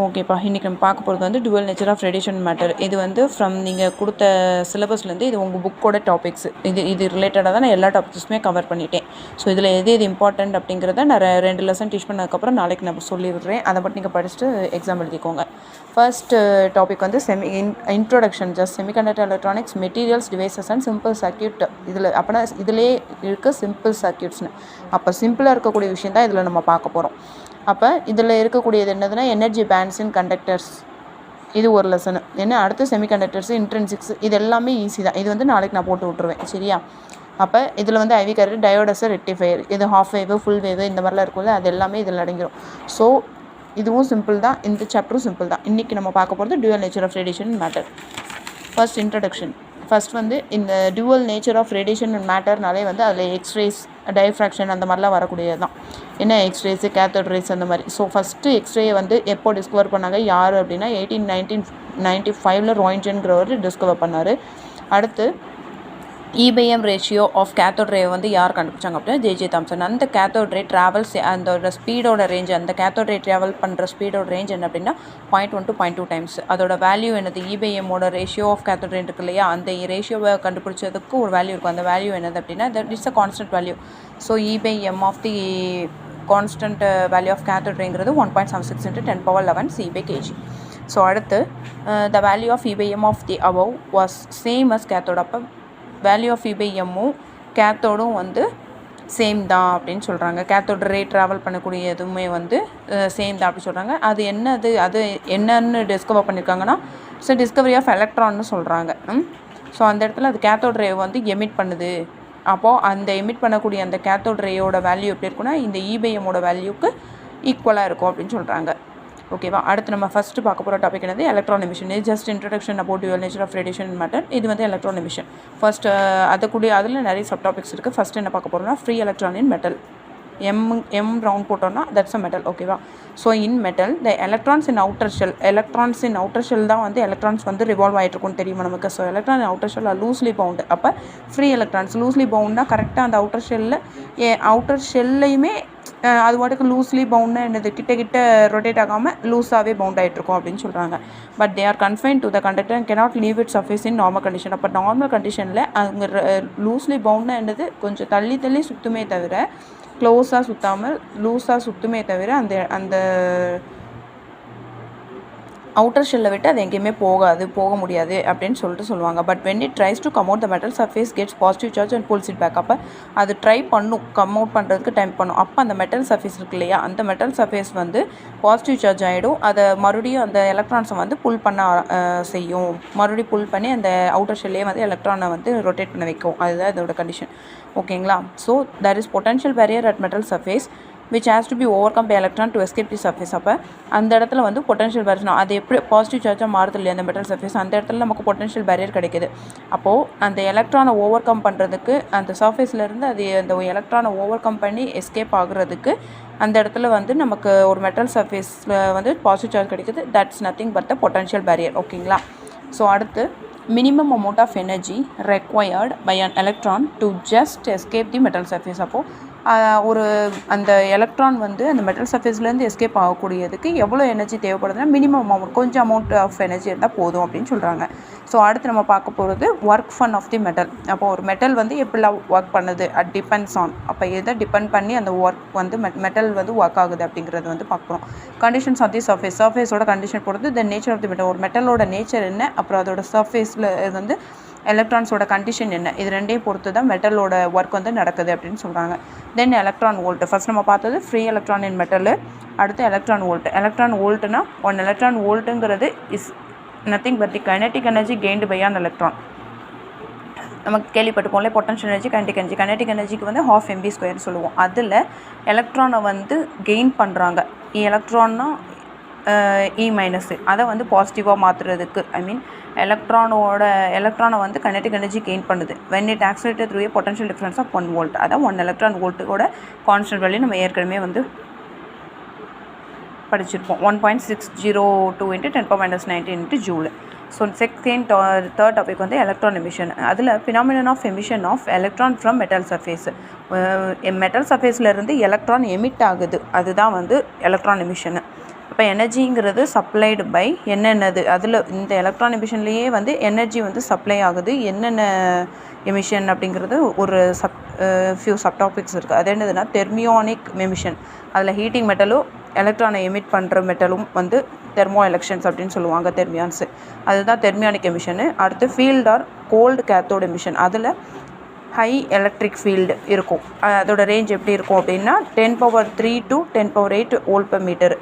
ஓகேப்பா, இன்றைக்கி நம்ம பார்க்க போகிறது வந்து dual nature of radiation matter. இது வந்து ஃப்ரம் நீங்கள் கொடுத்த சிலபஸ்லேருந்து இது உங்கள் புக்கோட டாபிக்ஸ். இது ரிலேட்டடாக தான் நான் எல்லா டாபிக்ஸுமே கவர் பண்ணிட்டேன். ஸோ இதில் எது இம்பார்ட்டண்ட் அப்படிங்கிறத நான் 2 லெசன் டீச் பண்ணதுக்கப்புறம் நாளைக்கு நான் சொல்லிடுறேன். அதை மட்டும் நீங்கள் படிச்சுட்டு எக்ஸாம் எழுதிக்கோங்க. ஃபர்ஸ்ட் டாபிக் வந்து introduction just semiconductor electronics materials devices and simple circuit. அப்போனா இதிலே இருக்க சிம்பிள் சர்க்யூட்ஸ்னு. அப்போ சிம்பிளாக இருக்கக்கூடிய விஷயம் தான் இதில் நம்ம பார்க்க போகிறோம். அப்போ இதில் இருக்கக்கூடியது என்னதுன்னா எனர்ஜி பேண்ட்ஸ் இன் கண்டக்டர்ஸ், இது ஒரு லெசனு. என்ன அடுத்து செமிகண்டக்டர்ஸ், இன்ட்ரென்சிக்ஸ், இது எல்லாமே ஈஸி தான். இது வந்து நாளைக்கு நான் போட்டு விட்ருவேன், சரியா? அப்போ இதில் வந்து ஐவி கரண்ட், டயோடஸர், ரெக்டிஃபையர், இது ஹாஃப் வேவு, ஃபுல் வேவு, இந்த மாதிரிலாம் இருக்கும்ல, அது எல்லாமே இதில் அடங்கிடும். ஸோ இதுவும் சிம்பிள் தான், இந்த சாப்டரும் சிம்பிள் தான். இன்றைக்கி நம்ம பார்க்க போகிறது dual nature of radiation matter. First introduction. First வந்து இந்த dual nature of radiation and மேட்டர்னாலே வந்து அதில் எக்ஸ்ரேஸ், டைஃப்ராக்ஷன் அந்த மாதிரிலாம் வரக்கூடியது தான். என்ன எக்ஸ்ரேஸு, கேத்தோட் ரேஸ் அந்த மாதிரி. ஸோ ஃபஸ்ட்டு எக்ஸ்ரேயை வந்து எப்போ டிஸ்கவர் பண்ணாங்க, யார் அப்படின்னா 1895 ராய்ன்ஜன்கிறவர் டிஸ்கவர் பண்ணார். அடுத்து இபைஎம் ரேஷியோ ஆஃப் கேத்தோட் ரே வந்து யார் கண்டுபிடிச்சாங்க அப்படின்னா ஜே தாம்சன். அந்த கேத்தோட் ரே ட்ராவல்ஸ், அந்த ஸ்பீடோட ரேஞ்ச், அந்த கேத்தோட் ரே ட்ராவல் பண்ணுற ஸ்பீடோட ரேஞ்ச் என்ன அப்படின்னா 0.1 to 0.2 டைம்ஸ். அதோட வேல்யூ என்னது, இபைஎம்மோட ரேஷியோ ஆஃப் கேத்தோட் ரே இருக்கு இல்லையா, அந்த ரேஷியோவை கண்டுபிடிச்சதுக்கு ஒரு வேல்யூ இருக்கும். அந்த வேல்யூ என்னது அப்படின்னா that is a constant value. So e by m of the constant value of cathode ரேங்கிறது 1.76 × 10^11 C/kg. ஸோ அடுத்து the value of e by m of the above was same as cathode. அப்போ வேல்யூ ஆஃப் இபைஎம்மும் கேத்தோடும் வந்து சேம் தான் அப்படின்னு சொல்கிறாங்க. கேத்தோட ரே ட்ராவல் பண்ணக்கூடிய எதுவுமே வந்து சேம் தான் அப்படி சொல்கிறாங்க. அது என்னன்னு டிஸ்கவர் பண்ணியிருக்காங்கன்னா டிஸ்கவரி ஆஃப் எலக்ட்ரான்னு சொல்கிறாங்க. ஸோ அந்த இடத்துல அது கேத்தோட் ரே வந்து எமிட் பண்ணுது. அப்போது அந்த எமிட் பண்ணக்கூடிய அந்த கேத்தோட் ரேயோட வேல்யூ எப்படி இருக்குன்னா இந்த இபைஎம்மோட வேல்யூக்கு ஈக்குவலாக இருக்கும் அப்படின்னு சொல்கிறாங்க. ஓகேவா? அடுத்து நம்ம ஃபஸ்ட்டு பார்க்க போகிற டாபிக் என்னது, எலக்ட்ரான் எமிஷன். இது just introduction about dual nature of radiation matter. இது வந்து எலக்ட்ரான் எமிஷன். ஃபஸ்ட்டு அதில் நிறைய சப் டாபிக்ஸ் இருக்குது. ஃபஸ்ட்டு என்ன பார்க்க போகிறோம்னா free electron in metal. M round போட்டோம்னா தட்ஸ் அ மெட்டல். ஓகேவா? So in metal the electrons in outer shell தான் வந்து எலக்ட்ரான்ஸ் வந்து ரிவால்வ் ஆகிட்டு இருக்கும்னு தெரியுமா நமக்கு. So electron outer shell loosely bound. அப்போ ஃப்ரீ எலக்ட்ரான்ஸ் லூஸ்லி பவுண்டாக கரெக்டாக அந்த அவுட்டர் ஷெல்லையுமே அது வாட்டுக்கு லூஸ்லி பவுண்டாக என்னது கிட்ட ரொட்டேட் ஆகாமல் லூஸாகவே பவுண்ட் ஆகிட்ருக்கோம் அப்படின்னு சொல்கிறாங்க. But they are confine to the conductor and cannot leave it surface in normal condition. அப்போ நார்மல் கண்டிஷனில் அவங்க லூஸ்லி பவுண்டாக என்னது கொஞ்சம் தள்ளி சுற்றுமே தவிர க்ளோஸாக சுற்றாமல் லூஸாக சுற்றுமே தவிர அந்த அவுட்டர் ஷெல்லை விட்டு அது எங்கேயுமே போக முடியாது அப்படின்னு சொல்லுவாங்க. But when it tries to come out the metal surface gets positive charge and pulls it back. அப்போ அது ட்ரை கம் அவுட் பண்ணுறதுக்கு டைம் பண்ணும். அப்போ அந்த மெட்டல் சர்ஃபேஸ் இருக்கு இல்லையா, அந்த மெட்டல் சர்ஃபேஸ் வந்து பாசிட்டிவ் சார்ஜ் ஆகிடும். அதை மறுபடியும் அந்த எலக்ட்ரான்ஸை வந்து புல் பண்ண செய்யும். மறுபடியும் புல் பண்ணி அந்த அவுட்டர் ஷெல்லையே வந்து எலக்ட்ரானை வந்து ரொட்டேட் பண்ண வைக்கும். அதுதான் இதோட கண்டிஷன். ஓகேங்களா? So there is potential barrier at metal surface which has to be overcome by electron to escape the surface. அப்போ அந்த இடத்துல வந்து பொட்டன்ஷியல் பேரியர், அது எப்படி பாசிட்டிவ் சார்ஜாக மாறுது இல்லையா அந்த மெட்டல் சர்ஃபேஸ், அந்த இடத்துல நமக்கு பொட்டன்ஷியல் பேரியர் கிடைக்குது. அப்போது அந்த எலக்ட்ரானை ஓவர் கம் பண்ணுறதுக்கு அந்த சர்ஃபேஸ்லேருந்து அது அந்த எலக்ட்ரானை ஓவர் கம் பண்ணி எஸ்கேப் ஆகுறதுக்கு அந்த இடத்துல வந்து நமக்கு ஒரு மெட்டல் சர்ஃபேஸில் வந்து பாசிட்டிவ் சார்ஜ் கிடைக்குது. That's nothing but the potential barrier. ஓகேங்களா? ஸோ அடுத்து minimum amount of energy required by an electron to just escape the metal surface. அப்போது அந்த எலக்ட்ரான் வந்து அந்த மெட்டல் சர்ஃபேஸ்லேருந்து எஸ்கேப் ஆகக்கூடியதுக்கு எவ்வளோ எனர்ஜி தேவைப்படுதுன்னா மினிமம் அமௌண்ட், கொஞ்சம் அமௌண்ட் ஆஃப் எனர்ஜி இருந்தால் போதும் அப்படின்னு சொல்கிறாங்க. ஸோ அடுத்து நம்ம பார்க்க போகிறது ஒர்க் ஃபன் ஆஃப் தி மெட்டல். அப்போ ஒரு மெட்டல் வந்து எப்படிலாம் ஒர்க் பண்ணுது, அட் டிபெண்ட்ஸ் ஆன். அப்போ எதை டிபெண்ட் பண்ணி அந்த ஒர்க் வந்து மெட்டல் வந்து ஒர்க் ஆகுது அப்படிங்கிறது வந்து பார்க்குறோம். கண்டிஷன்ஸ் ஆஃப் தி சர்ஃபேஸோட கண்டிஷன் போடுறது the nature of the metal. ஒரு மெட்டலோட நேச்சர் என்ன, அப்புறம் அதோட சர்ஃபேஸில் வந்து எலக்ட்ரான்ஸோட கண்டிஷன் என்ன, இது ரெண்டையும் பொறுத்து தான் மெட்டலோட ஒர்க் வந்து நடக்குது அப்படின்னு சொல்கிறாங்க. தென் எலக்ட்ரான் வோல்ட். ஃபர்ஸ்ட் நம்ம பார்த்தது ஃப்ரீ எலக்ட்ரான் இன் மெட்டலு. அடுத்து எலக்ட்ரான் வோல்ட். எலக்ட்ரான் வோல்ட்னா 1 எலக்ட்ரான் வோல்ட்டுங்கிறது is nothing but the kinetic energy gained by an electron. நமக்கு கேள்விப்பட்டுப்போம்ல பொட்டன்ஷியல் எனர்ஜி, கைனெட்டிக் எனர்ஜிக்கு வந்து 12 mv² சொல்லுவோம். அதில் எலக்ட்ரானை வந்து கெயின் பண்ணுறாங்க. எலக்ட்ரான்னா E- அதை வந்து பாசிட்டிவாக மாற்றுறதுக்கு, எலக்ட்ரானை வந்து கைனெட்டிக் எனர்ஜி கெயின் பண்ணுது. when it accelerated through a potential difference of 1 volt. அதான் 1 எலக்ட்ரான் வோல்ட்டோட கான்ஸ்டன்ட் வேல்யூ நம்ம ஏற்கனவே வந்து படிச்சிருப்போம். 1.602 × 10⁻⁻⁹ ஜூல். ஸோ தேர்ட் டாபிக் வந்து எலக்ட்ரான் எமிஷன். அதில் phenomenon of emission of electron from metal surface. Metal சர்ஃபேஸ்லேருந்து எலக்ட்ரான் எமிட் ஆகுது, அதுதான் வந்து எலக்ட்ரான் எமிஷனு. அப்போ அப்போ எனர்ஜிங்கிறது சப்ளைடு பை என்னென்னது, அதில் இந்த எலக்ட்ரான் எமிஷன்லேயே வந்து எனர்ஜி வந்து சப்ளை ஆகுது. என்னென்ன எமிஷன் அப்படிங்கிறது ஒரு ஃபியூ சப்டாபிக்ஸ் இருக்குது. அது என்னதுன்னா தெர்மியானிக் எமிஷன். அதில் ஹீட்டிங் மெட்டலும் எலக்ட்ரானை எமிட் பண்ணுற மெட்டலும் வந்து தெர்மோ எலக்ஷன்ஸ் அப்படின்னு சொல்லுவாங்க, தெர்மியான்ஸு. அதுதான் தெர்மியானிக் எமிஷனு. அடுத்து field or cold cathode emission. அதில் ஹை எலக்ட்ரிக் ஃபீல்டு இருக்கும். அதோட ரேஞ்ச் எப்படி இருக்கும் அப்படின்னா 10⁻³ to 10⁸ வோல்ட்/மீட்டர்.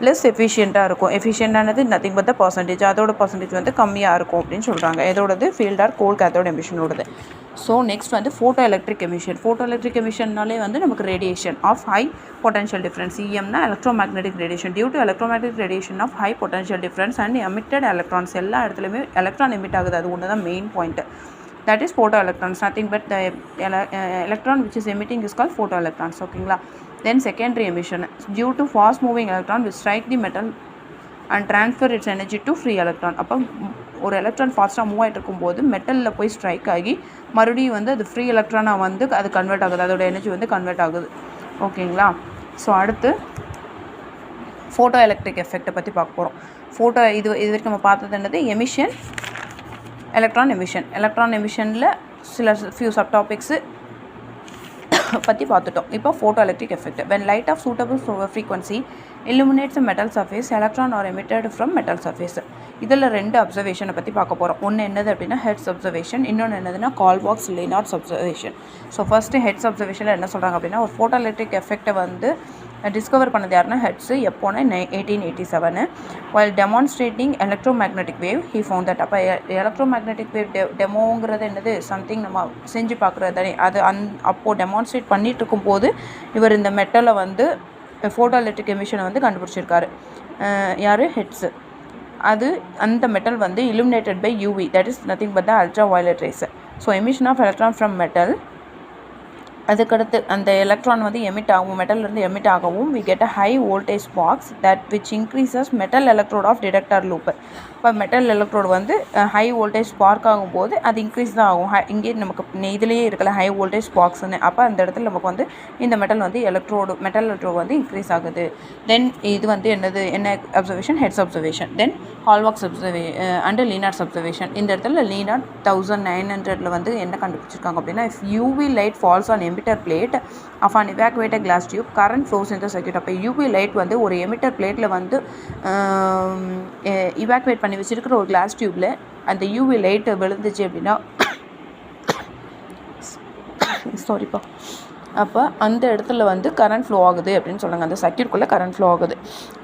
லெஸ் எஃபிஷியண்ட்டாக இருக்கும். எஃபிஷியண்டானது நத்திங் பட் த பர்சன்டேஜ். அதோட பர்சன்டேஜ் வந்து கம்மியாக இருக்கும் அப்படின்னு சொல்கிறாங்க. இதோடது ஃபீல்ட் ஆர் கோல்ட் கேத்தோட் எமிஷனோடது. ஸோ நெக்ஸ்ட் வந்து photo electric emission. Photoelectric எமிஷன்னாலே வந்து நமக்கு radiation of high potential difference. EMனா electromagnetic radiation. Due to electromagnetic radiation of high potential difference and emitted electrons. எல்லா இடத்துலையுமே எலக்ட்ரான் எமிட் ஆகுது. அது ஒன்று தான் main point. That is photoelectrons. Nothing but the electron which is emitting is called photoelectrons. ஓகேங்களா. Then secondary emission due to fast moving electron which strike the metal and transfer its energy to free electron. அப்போ ஒரு electron ஃபாஸ்ட்டாக move ஆகிட்டு இருக்கும்போது மெட்டலில் போய் strike ஆகி மறுபடியும் வந்து அது ஃப்ரீ எலக்ட்ரானாக வந்து அது கன்வெர்ட் ஆகுது. அதோட எனர்ஜி வந்து கன்வெர்ட் ஆகுது. ஓகேங்களா. ஸோ அடுத்து ஃபோட்டோ எலக்ட்ரிக் எஃபெக்டை பற்றி பார்க்க போகிறோம். இது வரைக்கும் நம்ம பார்த்தது என்னது, எமிஷன், எலக்ட்ரான் எமிஷன். எலக்ட்ரான் எமிஷனில் சில ஃபியூ சப்டாபிக்ஸு பற்றி பார்த்துட்டோம். இப்போ photo electric effect. when light of suitable frequency illuminates a metal surface, electron are emitted from metal surface. இதில் 2 அப்சர்வேஷனை பற்றி பார்க்க போகிறோம். ஒன்று என்னது அப்படின்னா ஹெட்ஸ் அப்சர்வேஷன், இன்னொன்று என்னதுன்னா கால்பாக்ஸ் லினார்ட்ஸ் அப்சர்வேஷன். ஸோ ஃபஸ்ட்டு ஹெட்ஸ் அப்சர்வேஷனில் என்ன சொல்கிறாங்க அப்படின்னா, ஒரு ஃபோட்டோ எலக்ட்ரிக் எஃபெக்டை வந்து டிஸ்கவர் பண்ணது யாருன்னா ஹெட்ஸு. எப்போனா 1887 while demonstrating electromagnetic wave he found that. அப்போ எலக்ட்ரோமேக்னெட்டிக் வேவ் டெமோங்கிறது என்னது, சம்திங் நம்ம செஞ்சு பார்க்குறது தானே. அது அப்போது டெமான்ஸ்ட்ரேட் பண்ணிகிட்டு இருக்கும்போது இவர் இந்த மெட்டலை வந்து ஃபோட்டோ எலக்ட்ரிக் எமிஷனை வந்து கண்டுபிடிச்சிருக்காரு. யார், ஹெட்ஸு. அது அந்த மெட்டல் வந்து illuminated by UV, that is nothing but the ultraviolet rays. So emission of electron from metal, அதுக்கடுத்து அந்த எலக்ட்ரான் வந்து எமிட் ஆகும், மெட்டல்லேருந்து எமிட் ஆகவும் we get a high voltage sparks that which increases metal electrode of detector loop. இப்போ metal electrode வந்து high voltage spark ஆகும்போது அது increase தான் ஆகும். இங்கே நமக்கு இதுலேயே இருக்கல ஹை வோல்டேஜ் ஸ்பார்க்ஸ்னு. அப்போ அந்த இடத்துல நமக்கு வந்து இந்த மெட்டல் எலக்ட்ரோடு வந்து இன்க்ரீஸ் ஆகுது. தென் இது வந்து என்ன observation, Hertz observation. Then Hallwachs and Lenard's observation. இந்த இடத்துல லீனார்ட் 1900 வந்து என்ன கண்டுபிடிச்சிருக்காங்க அப்படின்னா, if UV light falls on emitter plate of an evacuated glass tube, current flows in the circuit. அப்போ UV light வந்து ஒரு எமிட்டர் பிளேட்டில் வந்து இவாக்குவேட் பண்ணி வச்சுருக்கிற ஒரு கிளாஸ் டியூப்பில் அந்த UV லைட்டு விழுந்துச்சு அப்படின்னா சாரிப்பா, அப்போ அந்த இடத்துல வந்து கரண்ட் ஃப்ளோ ஆகுது அப்படின்னு சொல்கிறாங்க. அந்த சர்க்யூட்குள்ளே கரண்ட் ஃப்ளோ ஆகுது.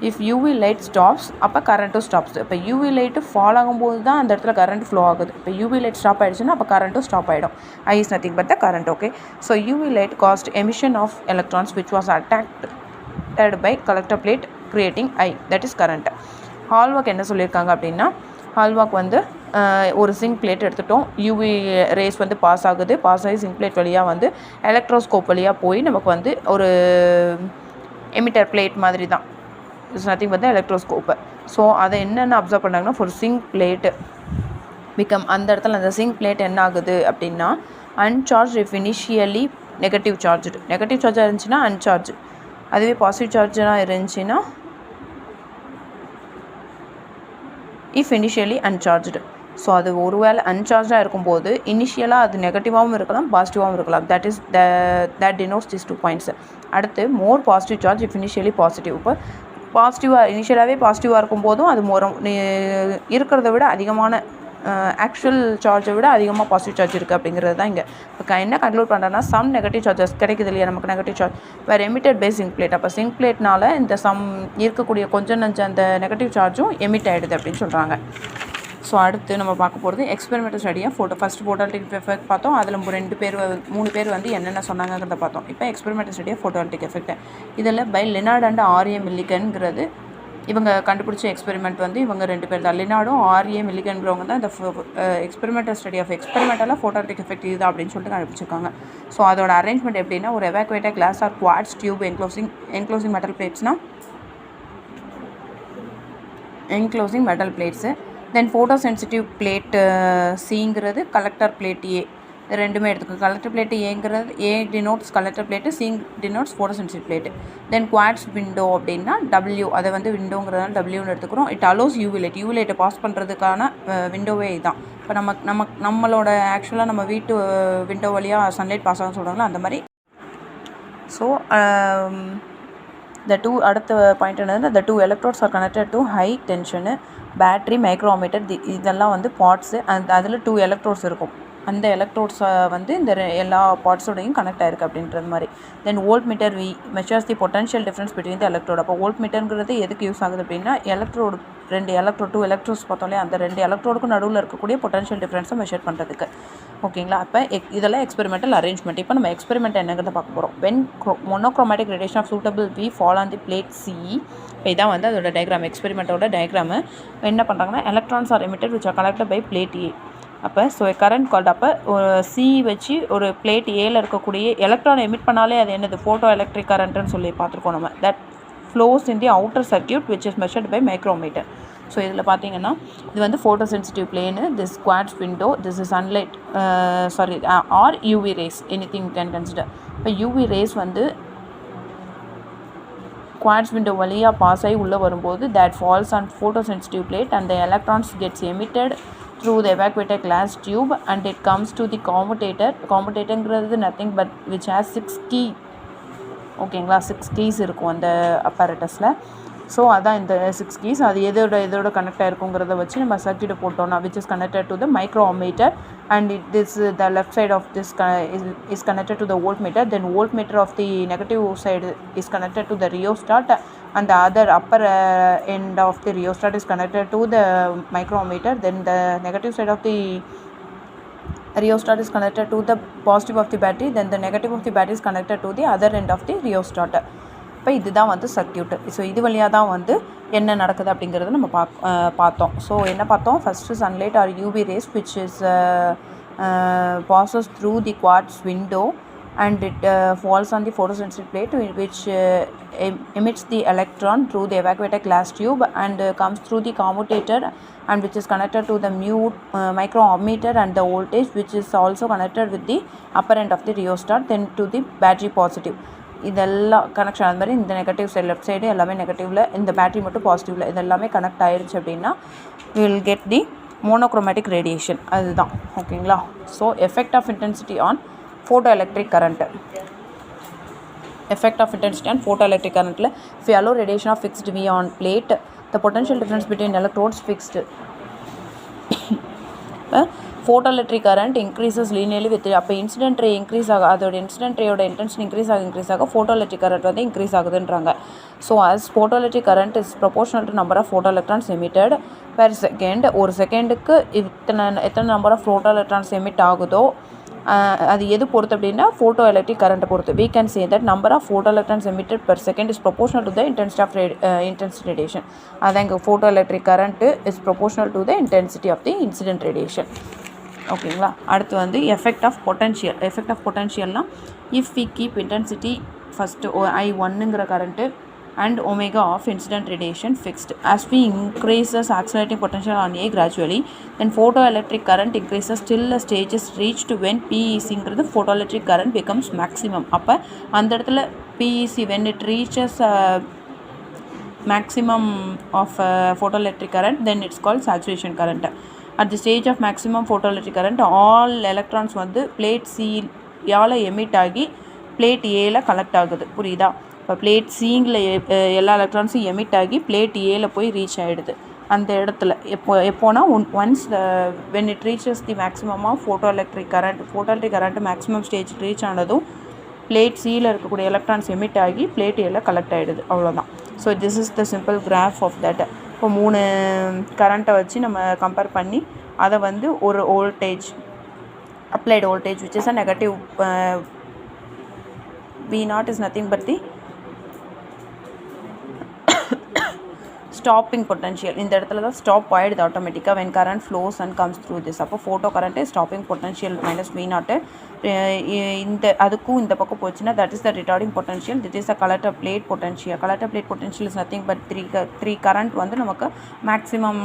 இஃப் UV லைட் ஸ்டாப்ஸ் அப்போ கரண்ட்டும் ஸ்டாப்ஸ். இப்போ UV லைட்டு ஃபால் ஆகும்போது தான் அந்த இடத்துல கரண்ட் ஃப்ளோ ஆகுது. இப்போ UV லைட் ஸ்டாப் ஆகிடுச்சுன்னா அப்போ கரண்ட்டும் ஸ்டாப் ஆகிடும். I is nothing but the current. Okay. So UV light caused emission of electrons which was attracted by collector plate creating I, that is current. ஹால்வாக் என்ன சொல்லியிருக்காங்க அப்படின்னா, ஹால்வாக் வந்து ஒரு சிங்க் பிளேட் எடுத்துட்டோம், UV ரேஸ் வந்து பாஸ் ஆகுது, pass ஆகி sink plate வழியாக வந்து எலக்ட்ரோஸ்கோப் வழியாக போய் நமக்கு வந்து ஒரு எமிட்டர் பிளேட் மாதிரி தான், it's nothing but the electroscope. So அதை என்னென்ன அப்சர்வ் பண்ணாங்கன்னா, ஒரு சிங்க் பிளேட்டு அந்த இடத்துல அந்த சிங்க் பிளேட் என்ன ஆகுது அப்படின்னா அன்சார்ஜ் இஃப் இனிஷியலி நெகட்டிவ் சார்ஜாக இருந்துச்சுன்னா அன்சார்ஜ், அதுவே பாசிட்டிவ் சார்ஜாக இருந்துச்சுன்னா இஃப் இனிஷியலி அன்சார்ஜ்டு. ஸோ அது ஒருவேளை அன்சார்ஜாக இருக்கும்போது இனிஷியலாக அது நெகட்டிவாகவும் இருக்கலாம், பாசிட்டிவாகவும் இருக்கலாம். That denotes this 2 points. அடுத்து more positive charge if initially positive. இப்போ பாசிட்டிவாக இனிஷியலாகவே பாசிட்டிவாக இருக்கும்போதும் அது இருக்கிறத விட அதிகமான ஆக்சுவல் சார்ஜை விட அதிகமாக பாசிட்டிவ் சார்ஜ் இருக்குது அப்படிங்கிறது தான் இங்கே இப்போ என்ன கன்க்ளூட் பண்ணுறேன்னா, சம் நெகட்டிவ் சார்ஜஸ் கிடைக்குது இல்லையா நமக்கு, நெகட்டிவ் சார்ஜ் வேறு எமிட்டட் பை சிங்க் பிளேட். அப்போ சிங்க் பிளேட்னால இந்த இருக்கக்கூடிய கொஞ்சம் நஞ்ச அந்த நெகட்டிவ் சார்ஜும் எமிட் ஆகிடுது அப்படின்னு சொல்கிறாங்க. ஸோ அடுத்து நம்ம பார்க்க போகிறது எக்ஸ்பெரிமெண்டல் ஸ்டடியாக ஃபஸ்ட் ஃபோட்டோ எலக்ட்ரிக் எஃபெக்ட் பார்த்தோம். அதில் 3 பேர் வந்து என்னென்ன சொன்னாங்கிறத பார்த்தோம். இப்போ எக்ஸ்பெரிமெண்டல் ஸ்டடியாக ஃபோட்டோ எலக்ட்ரிக் எஃபெக்ட். இதில் பை லினார்ட் அண்ட் RA மில்லிகன்ங்கிறது இவங்க கண்டுபிடிச்ச எக்ஸ்பெரிமெண்ட் வந்து இவங்க 2 பேர் தான். லினார்டும் RA மில்லிகன்கிறவங்க தான் இந்த எக்ஸ்பெரிமெண்டல் ஸ்டடி ஆஃப் எக்ஸ்பெரிமெண்டலாக ஃபோட்டோ எலக்ட்ரிக் எஃபெக்ட் இதுதான் அப்படின்னு சொல்லிட்டு கண்டுபிடிச்சிருக்காங்க. ஸோ அதோட அரேஞ்ச்மெண்ட் எப்படின்னா, ஒரு evacuated glass or quartz tube enclosing metal plates. Then photosensitive plate சிங்கிறது கலெக்டர் பிளேட் A. இது ரெண்டுமே எடுத்துக்கோங்க. கலெக்டர் பிளேட்டு ஏங்கிறது A denotes collector plate, C denotes photosensitive plate. Then quartz window அப்படின்னா டபிள்யூ, அதை வந்து விண்டோங்கிறதுனால டபிள்யூன்னு எடுத்துக்கிறோம். It allows UV light, UV லைட்டை பாஸ் பண்ணுறதுக்கான விண்டோவே இதுதான். இப்போ நம்மளோட ஆக்சுவலாக நம்ம வீட்டு விண்டோ வழியாக சன்லைட் பாஸ் ஆகும்னு சொல்கிறாங்களா அந்த மாதிரி. ஸோ அடுத்த பாயிண்ட் என்னதுன்னா the 2 electrodes are connected to high tension battery, micrometer, இதெல்லாம் வந்து பார்ட்ஸு. அதில் 2 எலக்ட்ரோட்ஸ் இருக்கும். அந்த எலக்ட்ரோட்ஸை வந்து இந்த எல்லா பார்ட்ஸோடையும் கனெக்ட் ஆகிருக்கு அப்படின்றது மாதிரி. Then voltmeter V measures the potential difference between the electrode. அப்போ வோல்ட் மீட்டருங்கிறது எதுக்கு யூஸ் ஆகுது அப்படின்னா எலக்ட்ரோடு 2 எலக்ட்ரோட்ஸ் பார்த்தோம் இல்லையா, அந்த 2 எலக்ட்ரோடுக்கும் நடுவில் இருக்கக்கூடிய பொட்டன்ஷியல் டிஃப்ரென்ஸை மெஷர் பண்ணுறதுக்கு. ஓகேங்களா. அப்போ இதெல்லாம் எக்ஸ்பெரிமெண்டல் அரேஞ்ச்மெண்ட். இப்போ நம்ம எக்ஸ்பெரிமெண்ட் என்னங்கிறத பார்க்க போகிறோம். When monochromatic radiation of suitable V fall on the plate C. இப்போ இதான் வந்து அதோட டயக்ராம், எக்ஸ்பெரிமெண்ட்டோட டயக்ராமு. என்ன பண்ணுறாங்கன்னா electrons are emitted which are collected by plate A. அப்போ ஸோ கரண்ட் கால்ட். அப்போ சி வச்சு ஒரு பிளேட் ஏல இருக்கக்கூடிய எலக்ட்ரான் எமிட் பண்ணாலே அது என்னது ஃபோட்டோ எலக்ட்ரிக் கரண்ட்டுன்னு சொல்லி பார்த்துருக்கோம் நம்ம. That flows in the outer circuit which is measured by micrometer. So இதில் பார்த்தீங்கன்னா இது வந்து photo sensitive plane, this quartz window, this is sunlight or UV rays, anything you can consider. இப்போ யூவி ரேஸ் வந்து quartz window வழியாக pass ஆகி உள்ளே வரும்போது that falls on photosensitive plate and the electrons gets emitted through the evacuated glass tube and it comes to the commutator. commutatorங்கிறது nothing but which has 6 key. ஓகேங்களா, 6 keys இருக்கும் அந்த அப்பரேட்டஸில். So அதான் இந்த 6 keys. அது எதோட கனெக்ட் ஆகிருக்குங்கிறத வச்சு நம்ம சர்க்யூட்டை போட்டோம்னா which is connected to the micrometer and the left side of this is connected to the voltmeter. Then voltmeter of the negative side is connected to the rheostat and the other upper end of the rheostat is connected to the micrometer. Then the negative side of the rheostat is connected to the positive of the battery. Then the negative of the battery is connected to the other end of the rheostat. இப்போ இதுதான் வந்து circuit. So இது வழியாக தான் வந்து என்ன நடக்குது அப்படிங்கிறத நம்ம பார்த்தோம். ஸோ என்ன பார்த்தோம், first sunlight or UV rays which is passes through the quartz window and it falls on the photosensitive plate which emits the electron through the evacuated glass tube and comes through the commutator and which is connected to the micrometer and the voltage which is also connected with the upper end of the rheostat, then to the battery positive. இதெல்லாம் connection. அது மாதிரி இந்த negative side left side எல்லாமே நெகட்டிவில், இந்த battery மட்டும் பாசிட்டிவில், இதெல்லாமே connect ஆகிடுச்சு அப்படின்னா will get the monochromatic radiation. அதுதான். ஓகேங்களா. So effect of intensity on photo electric current. effect of intensity on photoelectric current la if you allow radiation of fixed V on plate, the potential difference between electrodes fixed. photoelectric current increases linearly with அப்போ incident ray increase ஆக அதோட incident ரேயோட intensity increase ஆக photoelectric current வந்து increase ஆகுதுன்றாங்க. So as photoelectric current is proportional to number of photoelectrons emitted per second. ஒரு செகண்டுக்கு எத்தனை நம்பர் ஆஃப் photoelectrons emit ஆகுதோ அது எது பொறுத்து அப்படின்னா ஃபோட்டோ எலக்ட்ரிக் கரண்ட்டை பொறுத்து. we can say that number of photoelectrons emitted per second is proportional to the intensity of intensity radiation. அதான் இங்கே photo electric current is proportional to the intensity of the incident radiation. ஓகேங்களா. அடுத்து வந்து effect of பொட்டன்ஷியல்னால் if we keep intensity first I1ங்கிற current and omega of incident radiation fixed. As we increases accelerating potential on A gradually, then photoelectric current increases till a stage is reached when PEC ங்கிறது photoelectric current becomes maximum. அப்போ அந்த இடத்துல PEC when it reaches maximum of photoelectric current, then it's called saturation current. At the stage of maximum photoelectric current, all electrons வந்து plate C யால் emit ஆகி plate Aல collect ஆகுது. புரியுதா? இப்போ plate single எல்லா எலக்ட்ரான்ஸும் எமிட் ஆகி பிளேட் ஏல போய் ரீச் ஆகிடுது. அந்த இடத்துல எப்போனா once when it reaches the maximum of photo electric current maximum stage reach ஆனதும் பிளேட் சியில் இருக்கக்கூடிய எலக்ட்ரான்ஸ் எமிட் ஆகி பிளேட் ஏல கலெக்ட் ஆகிடுது. அவ்வளோதான். So this is the simple graph of that. இப்போ 3 கரண்ட்டை வச்சு நம்ம கம்பேர் பண்ணி அதை வந்து ஒரு voltage applied voltage which is a negative V0 is nothing but the stopping potential இந்த இடத்துல தான் ஸ்டாப் ஆகிடுது ஆட்டோமேட்டிக்காக when current flows and comes through this. அப்போ photo current stopping potential minus V naught. இந்த அதுக்கும் இந்த பக்கம் போச்சுன்னா that is the retarding potential. This is the collector plate potential. Collector plate potential is nothing but three current வந்து நமக்கு maximum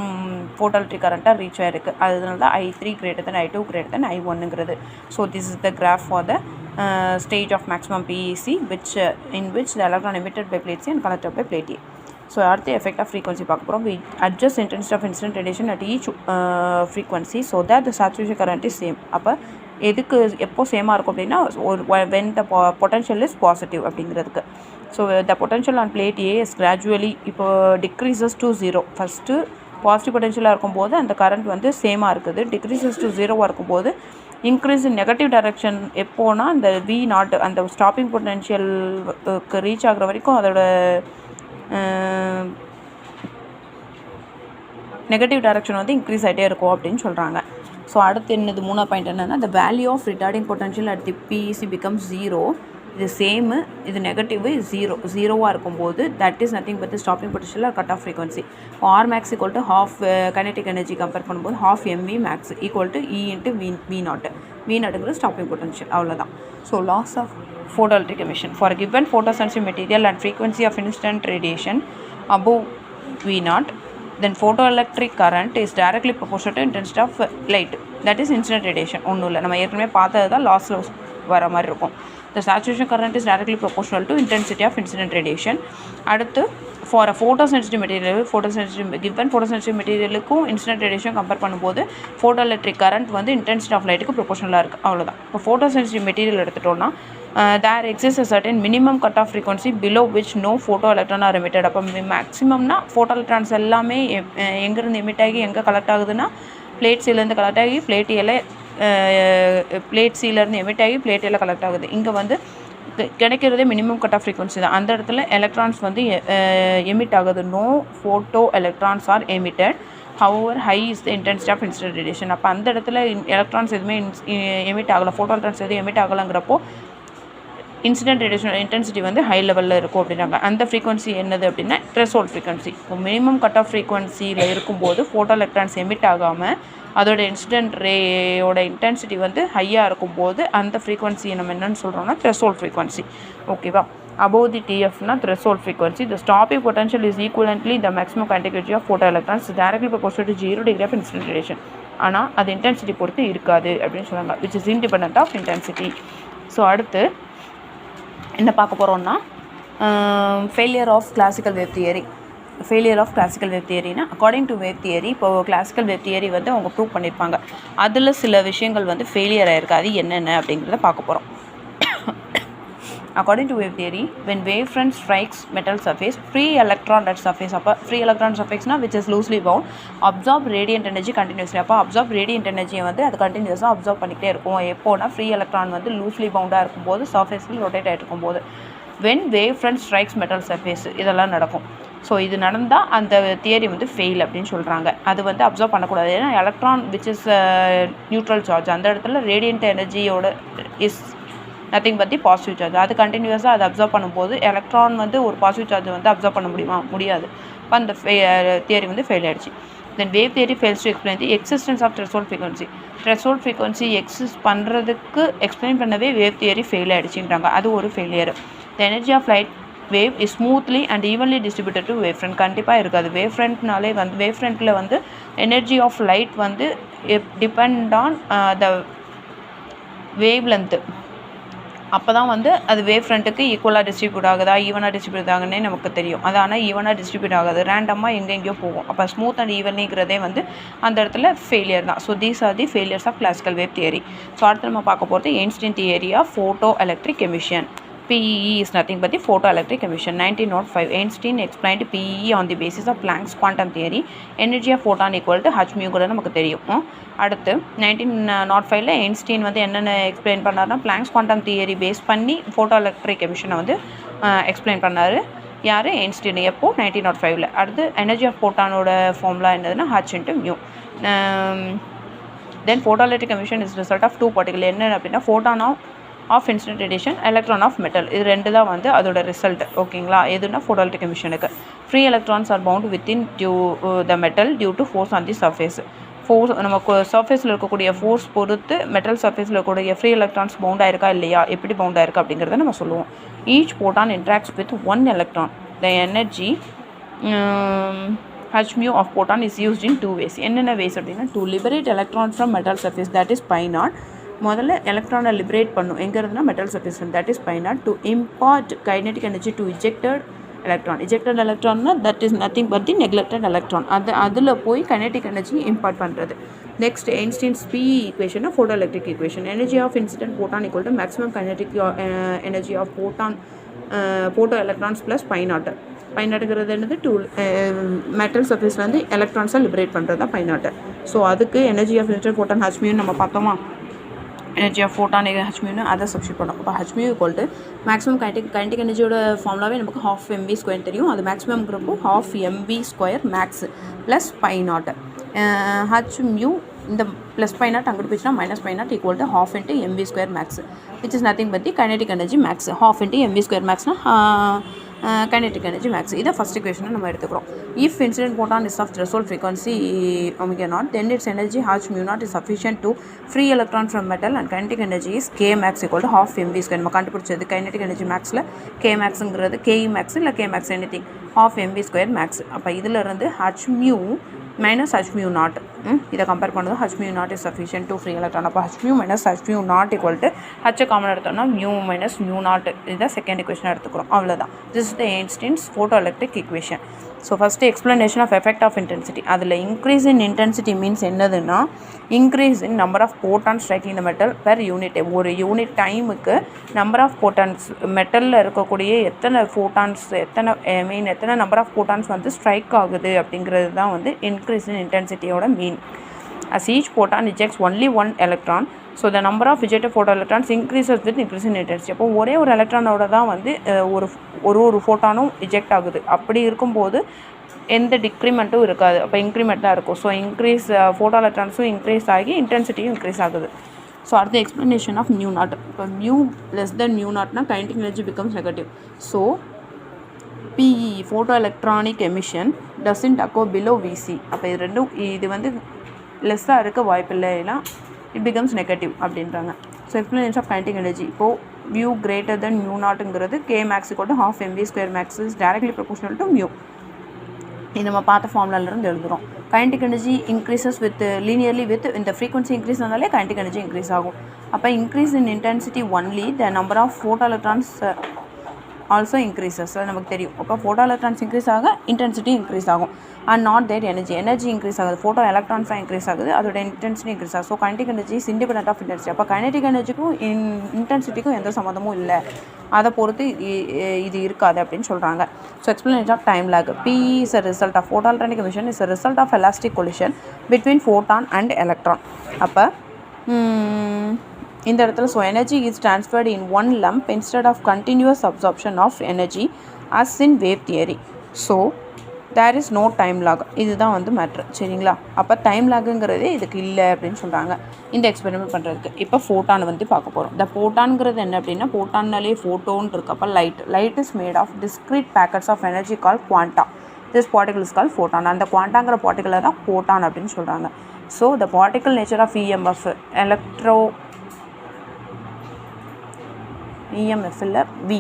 photo electric கரண்ட்டாக reach ஆகிருக்கு. அதனால தான் I3 greater than I2 greater than I1ங்கிறது. So this is the graph for the stage of maximum PEC in which the electron emitted by plate C and collected by plate A. So அடுத்து effect of frequency பார்க்க போகிறோம். we adjust intensity of incident radiation at each frequency so that the saturation current is same. அப்போ எதுக்கு எப்போ சேமாக இருக்கும் அப்படின்னா when the potential is positive அப்படிங்கிறதுக்கு. So the potential on plate A is gradually இப்போ decreases to 0. ஃபஸ்ட்டு பாசிட்டிவ் பொட்டன்ஷியலாக இருக்கும்போது அந்த கரண்ட் வந்து சேமாக இருக்குது. டிக்ரீசஸ் டு 0வாக இருக்கும்போது இன்க்ரீஸ் இன் நெகட்டிவ் டைரக்ஷன் எப்போனா அந்த V நாட் அந்த ஸ்டாப்பிங் பொட்டன்ஷியலுக்கு ரீச் ஆகிற வரைக்கும் அதோட நெகட்டிவ் டைரக்ஷன் வந்து இன்க்ரீஸ் ஆகிட்டே இருக்கும் அப்படின்னு சொல்கிறாங்க. ஸோ அடுத்து என்னது 3 பாயிண்ட் என்னென்னா the value of retarding potential at the PEC becomes 0. இது சேமு இது நெகட்டிவ் ஜீரோவாக இருக்கும்போது that is nothing but stopping potential cut off frequency. Or max equal to half kinetic energy compare பண்ணும்போது half MV max equal to E into V naught. V நாட்டுங்கிறது stopping potential, அவ்வளோதான். So loss of photo electric emission for a given photosensitive material and frequency of incident radiation above V naught, then photoelectric current is directly proportional to intensity of light, that is incident radiation. ஒன்றும் இல்லை, நம்ம ஏற்கனவே பார்த்தது தான் loss வர மாதிரி இருக்கும். The saturation current is directly proportional to intensity of incident radiation. அடுத்து for a photosensitive material, given photosensitive materialக்கும் incident radiation compare பண்ணும்போது photoelectric current வந்து intensity of lightக்கு ப்ரொபோஷனலாக இருக்குது, அவ்வளோதான். இப்போ photosensitive material எடுத்துட்டோம்னா there exists a certain minimum cutoff frequency below which no photoelectron are emitted. அப்போ மேக்ஸிமம்னா photo electrons எல்லாமே எங்கேருந்து எமிட் ஆகி எங்கே கலெக்ட் ஆகுதுன்னா பிளேட் சிலேருந்து கலெக்ட் ஆகி பிளேட் சிலேருந்து எமிட் ஆகி பிளேட் ஏல கலெக்ட் ஆகுது. இங்கே வந்து கிடைக்கிறதே மினிமம் கட் ஆஃப் ஃப்ரீக்வன்சி தான். அந்த இடத்துல எலக்ட்ரான்ஸ் வந்து எமிட் ஆகுது. No photo electrons are emitted, however high is the intensity of incident radiation. அப்போ அந்த இடத்துல எலக்ட்ரான்ஸ் எதுவுமே எமிட் ஆகலை, ஃபோட்டோ எலக்ட்ரான்ஸ் எதுவும் எமிட் ஆகலைங்கிறப்போ இன்சிடென்ட் ரேடியேஷன் இன்டென்சிட்டி வந்து ஹை லெவலில் இருக்கும் அப்படின்னாங்க. அந்த ஃப்ரீக்வன்சி என்னது அப்படின்னா த்ரெஷோல்ட் ஃப்ரீக்வன்சி. இப்போ மினிமம் கட் ஆஃப் ஃப்ரீக்வன்சியில் இருக்கும்போது ஃபோட்டோ எலக்ட்ரான்ஸ் எமிட் ஆகாமல் அதோட இன்சிடென்ட் ரேயோட இன்டென்சிட்டி வந்து ஹையாக இருக்கும்போது அந்த ஃப்ரீக்வன்சியை நம்ம என்னென்னு சொல்கிறோம்னா த்ரெஷோல்ட் ஃப்ரீக்வன்சி. ஓகேவா? above the TFனா threshold frequency. The stopping potential is equivalently the maximum kinetic energy of photoelectrons directly proportional to 0 degree of incident radiation. ஆனால் அது இன்டென்சிட்டி பொறுத்து இருக்காது அப்படின்னு சொல்லுவாங்க, which is independent of intensity. So அடுத்து என்ன பார்க்க போகிறோம்னா failure of classical wave theory. Failure of classical wave தியரினா அக்கார்டிங் டு வேவ் தியரி, இப்போது கிளாசிக்கல் வேவ் தியரி வந்து அவங்க ப்ரூவ் பண்ணியிருப்பாங்க. அதில் சில விஷயங்கள் வந்து ஃபெயிலியர் ஆகிருக்கு. அது என்னென்ன அப்படிங்கிறத பார்க்க போகிறோம். According to wave theory, when wave front strikes metal surface, free electron at surface, அப்போ free electron surface na which is loosely bound, absorb radiant energy continuously. அப்போ absorb radiant energy வந்து அது கண்டினியூஸாக அப்சார்ப் பண்ணிக்கிட்டே இருக்கும். எப்போனா ஃப்ரீ எலக்ட்ரான் வந்து loosely பவுண்டாக இருக்கும்போது, சர்ஃபேஸில் ரொட்டேட் ஆகிட்டு இருக்கும்போது. when wave front strikes metal surface இதெல்லாம் நடக்கும். ஸோ இது நடந்தால் அந்த தியரி வந்து ஃபெயில் அப்படின்னு சொல்கிறாங்க. அது வந்து அப்சார்ப் பண்ணக்கூடாது. ஏன்னா electron which is neutral charge, அந்த இடத்துல ரேடியன்ட் எனர்ஜியோட இஸ் நத்திங் பற்றி பாசிட்டிவ் சார்ஜ். அது கண்டினியூஸாக அதை அப்சர்வ் பண்ணும்போது எலக்ட்ரான் வந்து ஒரு பாசிட்டிவ் சார்ஜை வந்து அப்சர்வ் பண்ண முடியாது. இப்போ அந்த தியரி வந்து ஃபெயில் ஆகிடுச்சு. Then wave theory fails to explain the existence of threshold frequency. Threshold frequency exist பண்ணுறதுக்கு எக்ஸ்பிளைன் பண்ணவே வேவ் தியரி ஃபெயில் ஆகிடுச்சுன்றாங்க. அது ஒரு failure. The energy of light wave is smoothly and evenly distributed to wave front. கண்டிப்பாக இருக்காது. Wave ஃப்ரண்ட்னாலே வந்து wave ஃப்ரண்ட்டில் வந்து எனர்ஜி ஆஃப் லைட் வந்து depend on the wave length. அப்போ தான் வந்து அது வேவ் ஃப்ரண்ட்டுக்கு ஈக்குவலாக டிஸ்ட்ரிபியூட் ஆகுதா ஈவனாக டிஸ்ட்ரிபியூட் ஆகுதுன்னே நமக்கு தெரியும். அது ஆனால் ஈவனாக டிஸ்ட்ரிபியூட் ஆகாது, ரேண்டமாக எங்கெங்கேயோ போகும். அப்போ ஸ்மூத் அண்ட் ஈவன்ங்கிறதே வந்து அந்த இடத்துல ஃபெயிலியர் தான். So these are the failures of classical wave theory. So அடுத்து நம்ம பார்க்க போகிறது Einstein theory of photo electric emission. PEE is nothing but the photoelectric emission. 1905, Einstein explained PEE on the basis of Planck's quantum theory. Energy of photon equal to h mu கூட நமக்கு தெரியும். அடுத்து 1905ல் Einstein வந்து என்னென்ன explain பண்ணார்னா Planck's quantum theory base பண்ணி photo electric எமிஷனை வந்து எக்ஸ்பிளைன் பண்ணார். யார்? ஐன்ஸ்டீன். எப்போ? 1905ல். அடுத்து எனர்ஜி ஆஃப் ஃபோட்டானோட ஃபார்முலா என்னதுன்னா h into mu. Then photo electric emission is result of two particle. என்ன அப்படின்னா ஃபோட்டானா of incident radiation, electron of metal. இது ரெண்டு தான் வந்து அதோட ரிசல்ட். ஓகேங்களா? எதுனா ஃபோட்டோஎலக்ட்ரிக் எமிஷனுக்கு free electrons are bound within the metal due to force on the surface. Force நமக்கு சர்ஃபேஸில் இருக்கக்கூடிய ஃபோர்ஸ் பொறுத்து மெட்டல் சர்ஃபேஸில் இருக்கக்கூடிய ஃப்ரீ எலக்ட்ரான்ஸ் பவுண்ட் ஆயிருக்கா இல்லையா, எப்படி பவுண்ட் ஆயிருக்கா அப்படிங்கிறத நம்ம சொல்லுவோம். ஈச் போட்டான் interacts with one electron. The energy h mu of photon is used in two ways. என்னென்ன வேஸ் அப்படின்னா, to liberate electrons from metal surface, that is pi naught. முதல்ல எலக்ட்ரானை லிபரேட் பண்ணும் எங்கே இருந்துன்னா metal surface, that is pi naught. to impart kinetic energy to ejected electron. ejected electron that is nothing but the neglected electron. அதில் போய் kinetic energy impart பண்ணுறது. Next, Einstein's PE equation, photoelectric equation. Energy of incident photon equal to maximum kinetic energy of photon photo electrons plus pi naught. pi நாட்ங்கிறது என்னது, two metal சர்ஃபேஸில் வந்து எலக்ட்ரான்ஸை liberate பண்ணுறது தான் pi naught. So அதுக்கு energy of incident photon h mu நம்ம பார்த்தோமா, energy of photon h mu அதை substitute பண்ணோம். அப்போ h mu equal to maximum kinetic எனர்ஜியோட ஃபார்முலாவே நமக்கு ½ mv² தெரியும். அது மேக்ஸிமம்ங்கிறப்போ ½ mv² max plus pi naught. h mu இந்த ப்ளஸ் pi naught அங்கிட்டு போயிடுச்சுன்னா minus pi naught equal to ½ into mv² max, which is nothing but the kinetic energy max. ½ into mv² மேக்ஸ்னா kinetic energy max. இதை first equation நம்ம எடுத்துக்கிறோம். if incident photon is of threshold frequency omega naught, then its energy h mu naught is sufficient to free electron from metal and kinetic energy is k max equal to ½ mv². நம்ம கண்டுபிடிச்சது kinetic energy maxல k maxங்கிறது k max இல்லை k max anything ½ mv² max. அப்போ இதில் இருந்து h mu minus h mu naught, இதை compare பண்ணது h mu naught is sufficient to free electron. அப்போ h mu minus h mu naught equal to h common எடுத்தோம்னா mu minus mu naught. இதுதான் second equation எடுத்துக்கிறோம். அவ்வளோதான். This is the Einstein's photoelectric equation. So first explanation of effect of intensity. அதில் increase in intensity means என்னதுன்னா, increase in number of photon striking the metal per unit. ஒரு unit டைமுக்கு number of photons மெட்டலில் இருக்கக்கூடிய எத்தனை photons எத்தனை number of photons வந்து strike ஆகுது அப்படிங்கிறது தான் வந்து இன்க்ரீஸ் இன் இன்டென்சிட்டியோட mean. as each photon ejects only one electron, so the number of ejected photoelectrons increases with increase in intensity. அப்போ ஒரே ஒரு எலக்ட்ரானோட தான் வந்து ஒரு ஃபோட்டானும் இஜெக்ட் ஆகுது. அப்படி இருக்கும்போது எந்த டிக்ரிமெண்ட்டும் இருக்காது, அப்போ இன்க்ரிமெண்ட் தான் இருக்கும். ஸோ இன்க்ரீஸ் ஃபோட்டோ எலக்ட்ரான்ஸும் இன்க்ரீஸ் ஆகி இன்டென்சிட்டியும் இன்க்ரீஸ் ஆகுது. ஸோ அடுத்த எக்ஸ்ப்ளனேஷன் ஆஃப் மியூ நாட். இப்போ மியூ லெஸ் தென் மியூ நாட்னா kinetic energy becomes negative. So PE photo electronic emission doesn't occur below VC. அப்போ இது ரெண்டும் இது வந்து லெஸ்ஸாக இருக்க வாய்ப்பில்லைனா இட் பிகம்ஸ் நெகட்டிவ் அப்படின்றாங்க. So explanation of kinetic energy. இப்போது மியூ கிரேட்டர் தென் மியூ நாட்டுங்கிறது k max equal to ½ mv² max is directly proportional to mu. இது நம்ம பார்த்த ஃபார்முலாலேருந்து எழுதுகிறோம். Kinetic energy increases with linearly with இந்த ஃப்ரீக்வன்சி இன்க்ரீஸ் ஆனாலே கைனடிக் எனர்ஜி இன்க்ரீஸ் ஆகும். அப்போ increase in intensity only the number of photo electrons also increases. அது நமக்கு தெரியும். அப்போ ஃபோட்டோ எலக்ட்ரான்ஸ் இன்க்ரீஸ் ஆக இன்டென்சிட்டி இன்க்ரீஸ் ஆகும். And not that energy increase ஆகுது. ஃபோட்டோ எலக்ட்ரான்ஸாக இன்க்ரீஸ் ஆகுது, அதோட இன்டென்சிட்டி இன்க்ரீஸ் ஆகும். So kinetic energy is independent of intensity. அப்போ கைனடிக் எனர்ஜிக்கும் இன்டென்சிட்டிக்கும் எந்த சம்மந்தமும் இல்லை, அதை பொறுத்து இது இருக்காது அப்படின்னு சொல்கிறாங்க. So explanation of time lag. PE is a result of photoelectronic emission is a result of elastic collision between photon and electron. அப்போ இந்த இடத்துல so energy is transferred in one lump instead of continuous absorption of energy as in wave theory. So there is no time lag. இதுதான் வந்து matter. சரிங்களா? அப்போ time லாகுங்கிறதே இதுக்கு இல்லை அப்படின்னு சொல்கிறாங்க இந்த எக்ஸ்பெரிமெண்ட் பண்ணுறதுக்கு. இப்போ ஃபோட்டான் வந்து பார்க்க போகிறோம். இந்த ஃபோட்டான்ங்கிறது என்ன அப்படின்னா, ஃபோட்டான்னாலே ஃபோட்டோன்னு இருக்கு. அப்போ light is made of discrete packets of energy call quanta. This particle is call photon. அந்த குவாண்டாங்கிற பார்ட்டிகலை தான் ஃபோட்டான் அப்படின்னு சொல்கிறாங்க. So the particle nature of EMF EMF இல்லை V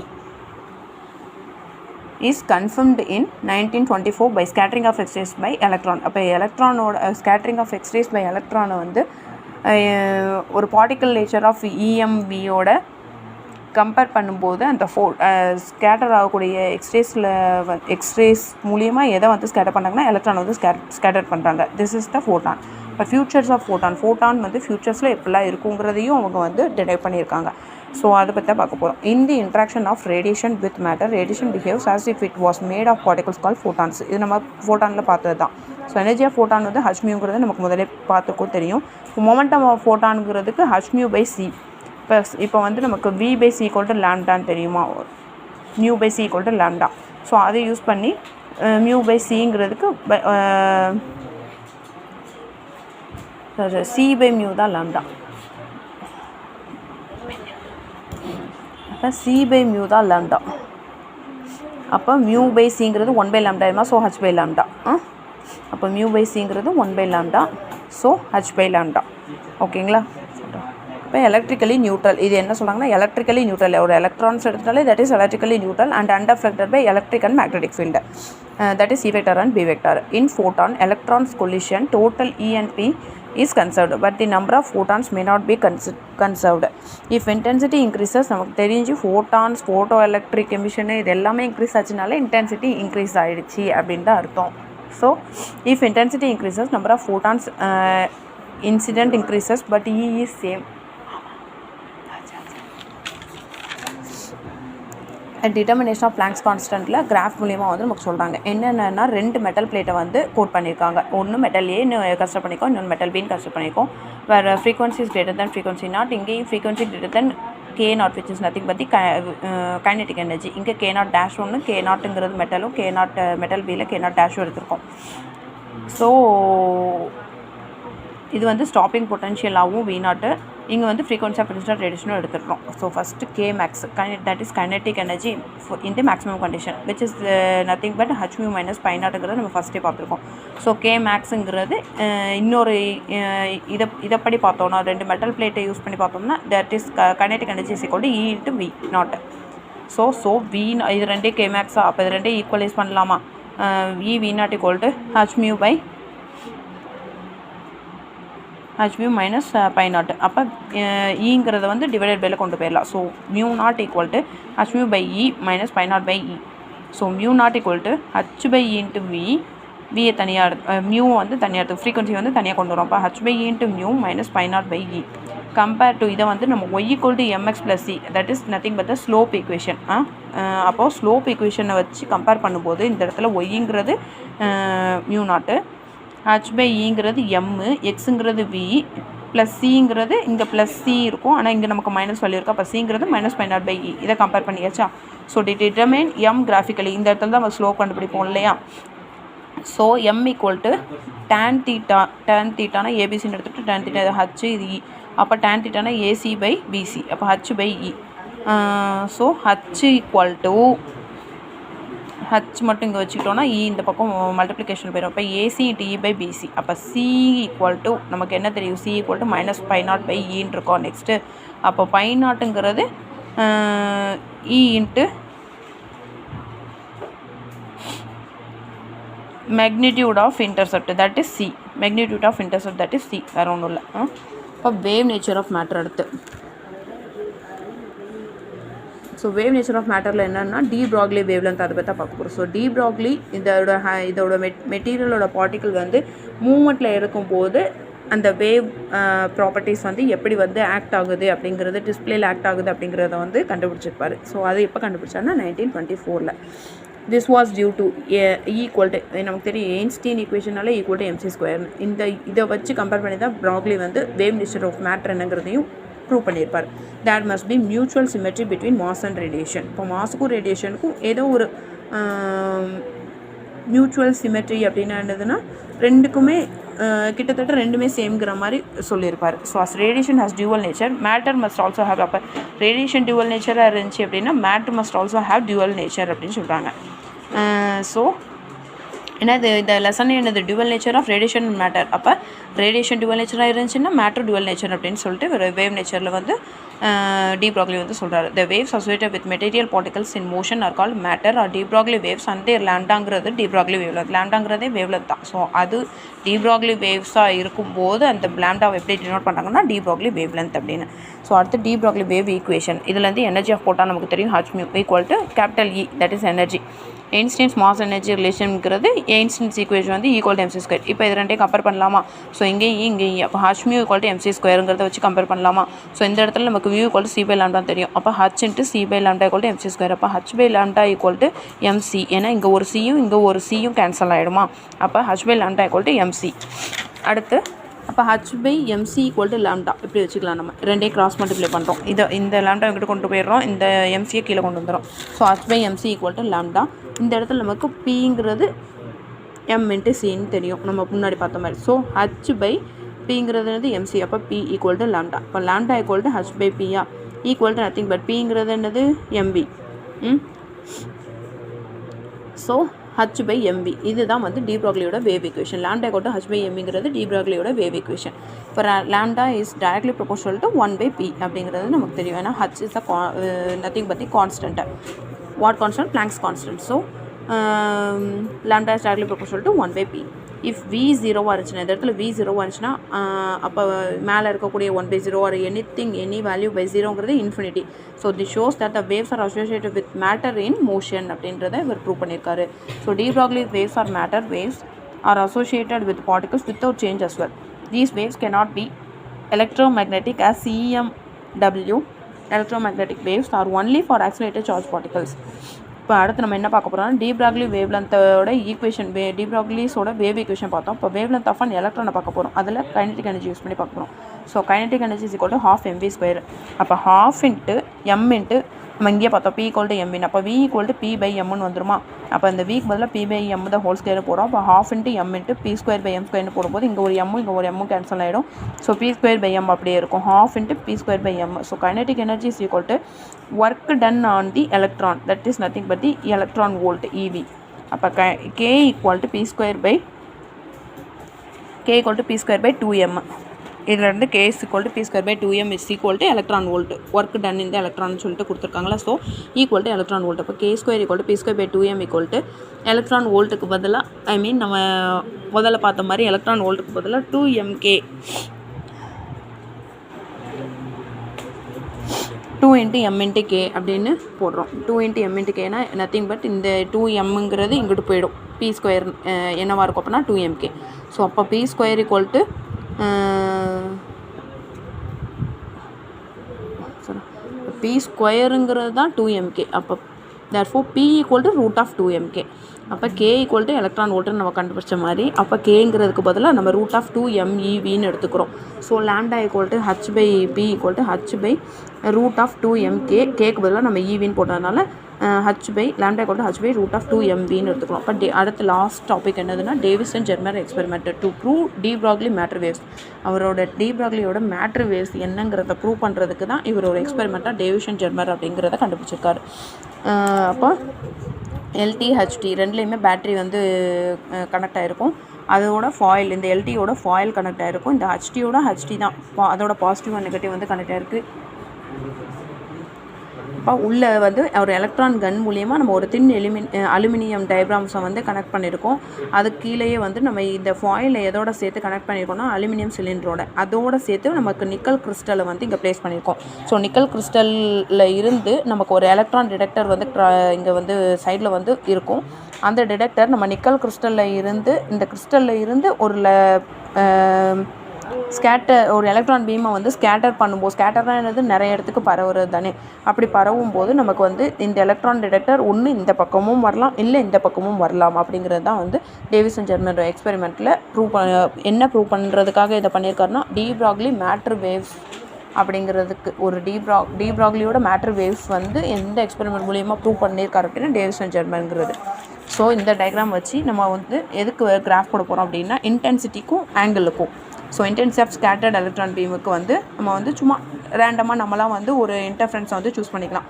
is confirmed in 1924 by scattering of X-rays by electron. அப்போ எலக்ட்ரானோட scattering of X-rays by எலக்ட்ரானை வந்து ஒரு பார்ட்டிக்கல் நேச்சர் ஆஃப் EMVயோட கம்பேர் பண்ணும்போது அந்த ஸ்கேட்டர் ஆகக்கூடிய எக்ஸ்ரேஸ் மூலியமாக எதை வந்து ஸ்கேட்டர் பண்ணாங்கன்னா எலக்ட்ரான் வந்து ஸ்கேட்டர் பண்ணுறாங்க. This is the photon. இப்போ ஃபியூச்சர்ஸ் ஆஃப் ஃபோட்டான் வந்து ஃபியூச்சர்ஸில் எப்படிலாம் இருக்குங்கிறதையும் அவங்க வந்து டிரைவ் பண்ணியிருக்காங்க. ஸோ அதை பற்றி தான் பார்க்க போகிறோம். In the interaction of radiation with matter, radiation behaves as if it was made of particles call photons. இது நம்ம ஃபோட்டானில் பார்த்தது தான். ஸோ எனர்ஜி ஆஃப் ஃபோட்டான் வந்து h muங்கிறது நமக்கு முதலே பார்த்துக்கும் தெரியும். மொமெண்டம் ஆஃப் ஃபோட்டானுங்கிறதுக்கு h mu by c. இப்போ வந்து நமக்கு v by c equal to lambdaன்னு தெரியுமா, mu by c equal to lambda. So அதை யூஸ் பண்ணி mu by cங்கிறதுக்கு c by mu தான் lambda. இப்போ சி பை மியூ தான் லாம்டா. அப்போ மியூ பை சிங்கிறது 1/λ ஆயிடுமா, ஸோ h/λ. அப்போ மியூ பை சிங்கிறது 1/λ, ஸோ h/λ. ஓகேங்களா. இப்போ எலக்ட்ரிக்கலி நியூட்ரல், இது என்ன சொல்கிறாங்கன்னா எலக்ட்ரிக்கலி நியூட்ரல். ஒரு எலக்ட்ரான்ஸ் எடுத்தாலே that is electrically neutral and unaffected by electric and magnetic field. That is E vector and B vector. In photon electrons collision, total E and P is conserved, but the number of photons may not be conserved. If intensity increases, நமக்கு தெரிஞ்சு photons, photo electric emission இது எல்லாமே increase ஆச்சுனால intensity increase ஆகிடுச்சு அப்படின்னு தான் அர்த்தம். So, if intensity increases, number of photons incident increases, but E is same. Determination of Planck's கான்ஸ்டன்ட்டில் graph மூலியமாக வந்து நமக்கு சொல்கிறாங்க. என்னென்னா 2 மெட்டல் பிளேட்டை வந்து கோட் பண்ணியிருக்காங்க. ஒன்று மெட்டல் ஏ கன்சிடர் பண்ணிக்கோ, இன்னொன்று மெட்டல் பின்னு கன்சிடர் பண்ணிக்கோ. வேறு frequency is greater than frequency naught. இங்கேயும் frequency greater than K0 which is nothing but the kinetic energy. இங்கே K0 டேஷ் ஒன்று, K0ங்கிறது மெட்டலும், K0 மெட்டல் பியில் K0 டேஷும் எடுத்திருக்கோம். ஸோ இது வந்து ஸ்டாப்பிங் பொட்டன்ஷியலாகவும் V0, இங்கே வந்து ஃப்ரீக்வன்சி ஆஃப் இன்சிடென்ட் ரேடியேஷனும் எடுத்துக்கிறோம். So first K max, that is kinetic energy in the maximum condition which is nothing but h mu minus pi naughங்கிறது நம்ம ஃபஸ்ட்டே பார்த்துருக்கோம். ஸோ K maxங்கிறது இன்னொரு இதைப்படி பார்த்தோம்னா 2 மெட்டல் பிளேட்டை யூஸ் பண்ணி பார்த்தோம்னா that is kinetic energy is equal to E into V0. So V இது 2 K max, அப்போ இது 2 ஈக்குவலைஸ் பண்ணலாமா? E V0 equal to h mu by h mu minus pi naught. அப்போ ஈங்கிறத வந்து டிவைடட் பையில் கொண்டு போயிடலாம். So mu not equal to h mu by E minus pi naught by E. So mu not equal to h by E into V. வியை தனியாக mu வந்து தனியாக எடுத்து frequency வந்து தனியாக கொண்டு வரோம். அப்போ h by E into mu minus pi naught by E compare to இதை வந்து நம்ம y equal to mx plus c, that is nothing but the slope equation. அப்போது ஸ்லோப் ஈக்குவேஷனை வச்சு கம்பேர் பண்ணும்போது இந்த இடத்துல ஒய்ங்கிறது மியூ நாட்டு, h by ஈங்கிறது m, எக்ஸுங்கிறது v, ப்ளஸ் சிங்கிறது இங்கே ப்ளஸ் சி இருக்கும், ஆனால் இங்கே நமக்கு மைனஸ் சொல்லியிருக்கோம். அப்போ சிங்கிறது minus pi naught by E. இதை கம்பேர் பண்ணியாச்சா? ஸோ டிட்டர்மைன் m கிராஃபிக்கலி, இந்த இடத்துல தான் நம்ம ஸ்லோப் கண்டுபிடிப்போம் இல்லையா? So m equal to tan theta, tan thetaனா ஏபிசின்னு எடுத்துகிட்டு tan theta இது h இது E. அப்போ tan thetaனா AC by BC, அப்போ h by E. So h equal to h மட்டும் இங்கே வச்சுக்கிட்டோன்னா E இந்த பக்கம் மல்டிப்ளிகேஷன் போயிடும். அப்போ AC into E by BC. அப்போ C equal to நமக்கு என்ன தெரியும்? C equal to minus pi naught by Eன்னு இருக்கோம். நெக்ஸ்ட்டு அப்போ pi நாட்டுங்கிறது E into magnitude of intercept, that is C. magnitude of intercept, that is C. வேறு ஒன்றும் இல்லை. இப்போ வேவ் நேச்சர் ஆஃப் மேட்டர் அடுத்து. ஸோ வேவ் நேச்சர் ஆஃப் மேட்டரில் என்னென்னா D Broglie wave length அதை பற்றி தான் பார்க்க போகிறோம். ஸோ டி ப்ராக்லி இதோட மெட்டீரியலோட பார்ட்டிக்கல் வந்து மூமெண்ட்டில் இருக்கும்போது அந்த வேவ் ப்ராப்பர்ட்டிஸ் வந்து எப்படி வந்து ஆக்ட் ஆகுது அப்படிங்கிறது, டிஸ்பிளேல ஆக்ட் ஆகுது அப்படிங்கிறத வந்து கண்டுபிடிச்சிருப்பார். ஸோ அதை எப்போ கண்டுபிடிச்சாருன்னா 1924. This was due to equal to நமக்கு தெரியும் எயின்ஸ்டீன் ஈக்குவேஷனால ஈக்குவல் டு MC ஸ்கொயர். இதை வச்சு கம்பேர் பண்ணி தான் ப்ராக்லி வந்து வேவ் நேச்சர் ஆஃப் மேட்டர் என்னங்கிறதையும் ப்ரூவ் பண்ணியிருப்பார். There must be mutual symmetry between mass and radiation. இப்போ மாஸுக்கும் ரேடியேஷனுக்கும் ஏதோ ஒரு மியூச்சுவல் சிமெட்ரி அப்படின்னா என்னதுன்னா ரெண்டுக்குமே கிட்டத்தட்ட ரெண்டுமே சேம்ங்கிற மாதிரி சொல்லியிருப்பார். So as radiation has dual nature, matter must also have. அப்போ ரேடியேஷன் டியூவல் நேச்சராக இருந்துச்சு அப்படின்னா matter must also have dual nature அப்படின்னு சொல்கிறாங்க. ஸோ என்னது இந்த லெசன் என்னது? Dual nature of radiation matter. அப்போ ரேடியேஷன் டியூவல் நேச்சராக இருந்துச்சுன்னா மேட்டர் டியூவல் நேச்சர் அப்படின்னு சொல்லிட்டு வேவ் நேச்சரில் வந்து டி ப்ராக்லி வந்து சொல்கிறாரு. The waves associated with material particles in motion are called matter or de Broglie waves. அந்த லேம்டாங்கிறது டி ப்ராக்லி வேவ்லென்த், லேம்டாங்கிறதே வேவ்லென்த் தான். ஸோ அது டி ப்ராக்லி வேவ்ஸாக இருக்கும்போது அந்த லேம்டாவை எப்படி டினோட் பண்ணுறாங்கன்னா டி ப்ராக்லி வேவ்லென்த் அப்படின்னு. ஸோ அடுத்து டி ப்ராக்லி வேவ் ஈக்குவேஷன். இதுலேருந்து எனர்ஜி ஆஃப் போட்டால் நமக்கு தெரியும் h mu equal to capital E, that is energy. Einstein's mass energy ரிலேஷனுங்கிறது எயின்ஸ்டீன்ஸ் ஈக்குவேஷன் வந்து ஈக்குவல் டு MC ஸ்கொயர். இப்போ இது ரெண்டையும் கம்பேர் பண்ணலாமா? ஸோ இங்கேயும் இங்கேயும் அப்போ h mu equal to MC ஸ்கொயருங்கிறத வச்சு கம்பேர் பண்ணலாமா? ஸோ இந்த இடத்துல நமக்கு v equal to C by lambda தெரியும். அப்போ h into C by lambda equal to MC square. அப்போ h by lambda equal to MC. ஏன்னா இங்கே ஒரு சியும் இங்கே ஒரு சியும் கேன்சல் ஆகிடுமா? அப்போ h by lambda equal to MC. அடுத்து அப்போ h by MC equal to lambda இப்படி வச்சுக்கலாம். நம்ம ரெண்டையும் கிராஸ் மல்டிப்ளை பண்ணுறோம். இந்த லாம்டா இங்கிட்ட கொண்டு போயிடுறோம், இந்த எம்சியை கீழே கொண்டு வந்துடும். So h by MC equal to lambda. இந்த இடத்துல நமக்கு Pங்கிறது M into Cன்னு தெரியும், நம்ம முன்னாடி பார்த்த மாதிரி. ஸோ h by Pங்கிறது MC. அப்போ P ஈக்குவல் டு லாம்டா. இப்போ lambda equal to h by P. Equal to nothing but பிங்கிறது என்னது MP. So h by mv இதுதான் வந்து டி ப்ராக்லியோட wave equation. Lambda equal to h by mங்கிறது de ப்ராக்லியோட வேவ் ஈக்குவேஷன். இப்போ lambda is directly proportional to 1/p அப்படிங்கிறது நமக்கு தெரியும். ஏன்னா h is nothing but the constant. What constant? Planck's constant. So lambda is directly proportional to 1/p. If v 0வாக இருந்துச்சுன்னா, இந்த இடத்துல v 0வாக இருந்துச்சுன்னா அப்போ மேலே இருக்கக்கூடிய 1/0 ஆர் எனி வேல்யூ பை 0ங்கிறது infinity. So the shows that the waves are associated with matter in motion அப்படின்றத இவர் ப்ரூவ் பண்ணியிருக்காரு. So de Broglie waves or matter waves are associated with particles without change as well. These waves cannot be electromagnetic as CMW electromagnetic waves are only for accelerated charged particles. இப்போ அடுத்து நம்ம என்ன பார்க்க போகிறோம்னா டி ப்ராக்லி வேவ் லென்த்தோட equation de ப்ராக்லிஸோட wave equation பார்த்தோம். இப்போ வேவ் லென்த் ஆஃப் அன் எலக்ட்ரானை பார்க்க போகிறோம். அதில் கைனடிக் எனர்ஜி யூஸ் பண்ணி பார்க்க போகிறோம். So kinetic energy is equal to ½ mv². அப்போ ½ இன்ட்டு m இன்ட்டு நம்ம இங்கே பார்த்தோம் p ஈக்குவல் டு m. அப்போ v ஈக்குவல் டு p/mன்னு வந்துருமா? அப்போ இந்த வீக் பதிலாக p/m தான் ஹோல் ஸ்கொயர் போகிறோம். அப்போ ½ இன்ட்டு m இன்ட்டு p²/m² போடும்போது இங்கே ஒரு m இங்கே ஒரு m கேன்சல் ஆகிடும். ஸோ p²/m அப்படியே இருக்கும். ½ into p²/m. So kinetic energy is equal to work done on the electron, that is nothing but the electron volt EV. அப்போ k ஈக்குவல் டு p²/2m. இதிலேருந்து k is equal to p²/2m is equal to electron volt. Work done இந்த electron சொல்லிட்டு கொடுத்துருக்காங்களா. So equal to electron volt. அப்போ k² equal to p²/2m equal to electron வோல்ட்டுக்கு பதிலாக நம்ம முதல்ல பார்த்த மாதிரி எலக்ட்ரான் வோல்ட்டுக்கு பதிலாக 2mk 2 into m into k அப்படின்னு போடுறோம். 2 இன்ட்டு m இன்ட்டு கேனா நத்திங் பட் இந்த 2mங்கிறது இங்கிட்டு போயிடும். p² என்னவாக இருக்கும் அப்படின்னா 2mk. ஸோ அப்போ p² ஈக்குவல் டு p²ங்கிறது தான் 2mk. அப்போ therefore p equal to √2mk. அப்போ k ஈக்குவல் டு எலக்ட்ரான் வோல்ட்டுன்னு நம்ம கண்டுபிடிச்ச மாதிரி அப்போ கேங்கிறதுக்கு பதிலாக நம்ம √2meVன்னு எடுத்துக்கிறோம். So lambda equal to h/p equal to h/√2mk. கேக்கு பதிலாக நம்ம ஈவின்னு போட்டதுனால லாம்டா ஈக்குவல் டு h/√2mvன்னு எடுத்துக்கிறோம். அப்போ அடுத்த லாஸ்ட் டாபிக் என்னதுன்னா Davis and Germer experiment to prove de Broglie matter waves. அவரோட டி ப்ராக்லியோட மேட்ரு வேவ்ஸ் என்னங்கிறத ப்ரூவ் பண்ணுறதுக்கு தான் இவர் ஒரு எக்ஸ்பெரிமெண்ட்டாக டேவிஸ் அண்ட் ஜெர்மர் அப்படிங்கிறத கண்டுபிடிச்சிருக்காரு. அப்போ LT/HT ரெண்டுலேயுமே பேட்ரி வந்து கனெக்ட் ஆகிருக்கும். அதோட ஃபாயில் இந்த LTயோட ஃபாயில் கனெக்ட் ஆகிருக்கும். இந்த HTயோட HT தான் அதோட பாசிட்டிவ் அண்ட் நெகட்டிவ் வந்து கனெக்ட் ஆகிருக்கு. அப்போ உள்ளே வந்து ஒரு எலக்ட்ரான் கன் மூலியமாக நம்ம ஒரு தின் அலுமினியம் டயப்ராம்ஸை வந்து கனெக்ட் பண்ணியிருக்கோம். அதுக்கு கீழேயே வந்து நம்ம இந்த ஃபாயில் எதோட சேர்த்து கனெக்ட் பண்ணியிருக்கோம்னா அலுமினியம் சிலிண்டரோட அதோட சேர்த்து நமக்கு நிக்கல் கிறிஸ்டலை வந்து இங்கே ப்ளேஸ் பண்ணியிருக்கோம். ஸோ நிக்கல் கிறிஸ்டலில் இருந்து நமக்கு ஒரு எலக்ட்ரான் டிடெக்டர் வந்து இங்கே வந்து சைடில் வந்து இருக்கும். அந்த டிடெக்டர் நம்ம நிக்கல் கிறிஸ்டலில் இருந்து இந்த கிறிஸ்டலில் இருந்து ஒரு எலக்ட்ரான் பீமை வந்து ஸ்கேட்டர் பண்ணும்போது, ஸ்கேட்டர்னா என்னது நிறைய இடத்துக்கு பரவுறது தானே. அப்படி பரவும் போது நமக்கு வந்து இந்த எலக்ட்ரான் டிடெக்டர் ஒன்று இந்த பக்கமும் வரலாம், இல்லை இந்த பக்கமும் வரலாம். அப்படிங்கிறது தான் வந்து டேவிஸ் அண்ட் ஜெர்மர் எக்ஸ்பெரிமெண்ட்டில் என்ன ப்ரூவ் பண்ணுறதுக்காக இதை பண்ணியிருக்காருன்னா டி ப்ராக்லி மேட்ரு வேவ்ஸ் அப்படிங்கிறதுக்கு ஒரு டி ப்ராக்லியோட மேட்ரு வேவ்ஸ் வந்து எந்த எக்ஸ்பெரிமெண்ட் மூலியமாக ப்ரூவ் பண்ணியிருக்காரு அப்படின்னா டேவிஸ் அண்ட் ஜெர்மருங்கிறது. ஸோ இந்த டயக்ராம் வச்சு நம்ம வந்து எதுக்கு கிராஃப் போட போகிறோம் அப்படின்னா இன்டென்சிட்டிக்கும் ஆங்கிளுக்கும். So intensity of scattered electron பீமுக்கு வந்து நம்ம வந்து சும்மா ரேண்டமாக நம்மளாம் வந்து ஒரு இன்டர்ஃபரன்ஸை வந்து சூஸ் பண்ணிக்கலாம்.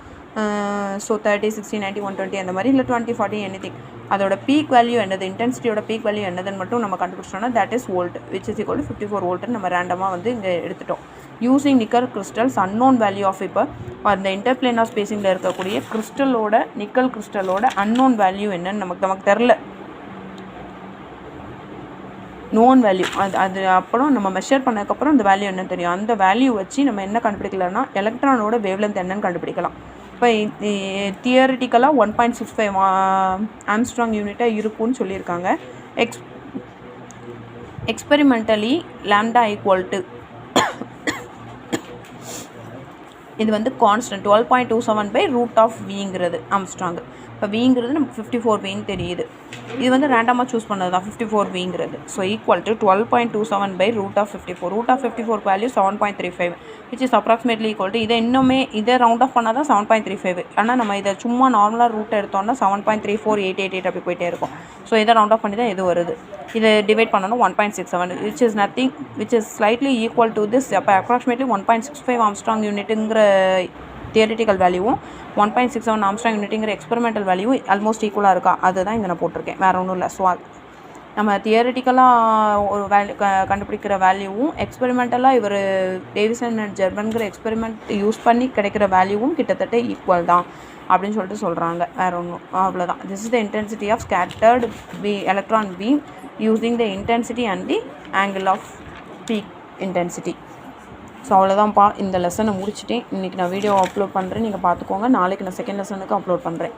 ஸோ 30, 60, 90, 120 அந்த மாதிரி, இல்லை 20, 40 எனிதிங். அதோட பீக் வேல்யூ என்னது, இன்டென்சிட்டியோட பீக் வேல்யூ என்னதுன்னு மட்டும் நம்ம கண்டுபிடிச்சோம்னா that is volt which is equal to 54 வோல்ட்னு நம்ம ரேண்டமாக வந்து இங்கே எடுத்துட்டோம். Using nickel crystals unknown value of இப்போ அந்த இன்டர்பிளேனார் ஸ்பேசிங்கில் இருக்கக்கூடிய நிக்கல் கிறிஸ்டலோட அன்னோன் வேல்யூ என்னன்னு நமக்கு தெரில. நோன் வேல்யூ அது அப்புறம் நம்ம மெஷர் பண்ணதுக்கப்புறம் அந்த வேல்யூ என்னன்னு தெரியும். அந்த வேல்யூ வச்சு நம்ம என்ன கண்டுபிடிக்கலாம்னா எலக்ட்ரானோட வேவ்லென்த் என்னன்னு கண்டுபிடிக்கலாம். இப்போ தியரிட்டிக்கலாக 1.65 ஆம்ஸ்ட்ராங் யூனிட்டாக இருக்கும்னு சொல்லியிருக்காங்க. எக்ஸ்பெரிமெண்டலி லாம்டா ஈக்குவல் டு இது வந்து கான்ஸ்டன்ட் 12.27/√(v)ங்கிறது ஆம்ஸ்ட்ராங். இப்போ விங்கிறது நமக்கு 54V தெரியுது. இது வந்து ரேண்டமாக சூஸ் பண்ணது தான் 54Vங்கிறது. So equal to 12.27/√(54). √(54) value 7.35 which is approximately equal to இதை ரவுண்ட் ஆஃப் பண்ணால் தான் 7.35. ஆனால் நம்ம இதை சும்மா நார்மலாக ரூட் எடுத்தோம்னா 7.34888 அப்படி போயிட்டே இருக்கும். ஸோ இதை ரவுண்ட் ஆஃப் பண்ணி தான் இது வருது. இதை டிவைட் பண்ணணும் 1.67 which is slightly equal to this. அப்போ அப்ராக்சிமேட்லி 1.65 ஆம்ஸ்ட்ராங் யூனிட்டுங்கிற தியரிட்டிக்கல் வேல்யூவும் 1.67 ஆம்ஸ்ட்ராங் யூனிட்டுங்கிற எக்ஸ்பெரிமெண்டல் வேல்யூவும் ஆல்மோஸ்ட் ஈக்குவலாக இருக்கா அதுதான் இங்கே நான் போட்டிருக்கேன், வேறு ஒன்றும் இல்லை. ஸோ நம்ம தியரிட்டிக்கலாக ஒரு கண்டுபிடிக்கிற வேல்யூவும் எக்ஸ்பெரிமெண்டலாக இவர் டேவிசன் அண்ட் ஜெர்மன்கிற எக்ஸ்பெரிமெண்ட் யூஸ் பண்ணி கிடைக்கிற வேல்யூவும் கிட்டத்தட்ட ஈக்குவல் தான் அப்படின்னு சொல்லிட்டு சொல்கிறாங்க, வேறு ஒன்றும் அவ்வளோதான். This is the intensity of scattered electron beam using the intensity and the angle of peak intensity. So அவ்வளோதான்ப்பா, இந்த லெசனை முடிச்சுட்டேன். இன்றைக்கி நான் வீடியோ அப்லோட் பண்ணுறேன், நீங்கள் பார்த்துக்கோங்க. நாளைக்கு நான் செகண்ட் லெசனுக்கு அப்லோட் பண்ணுறேன்.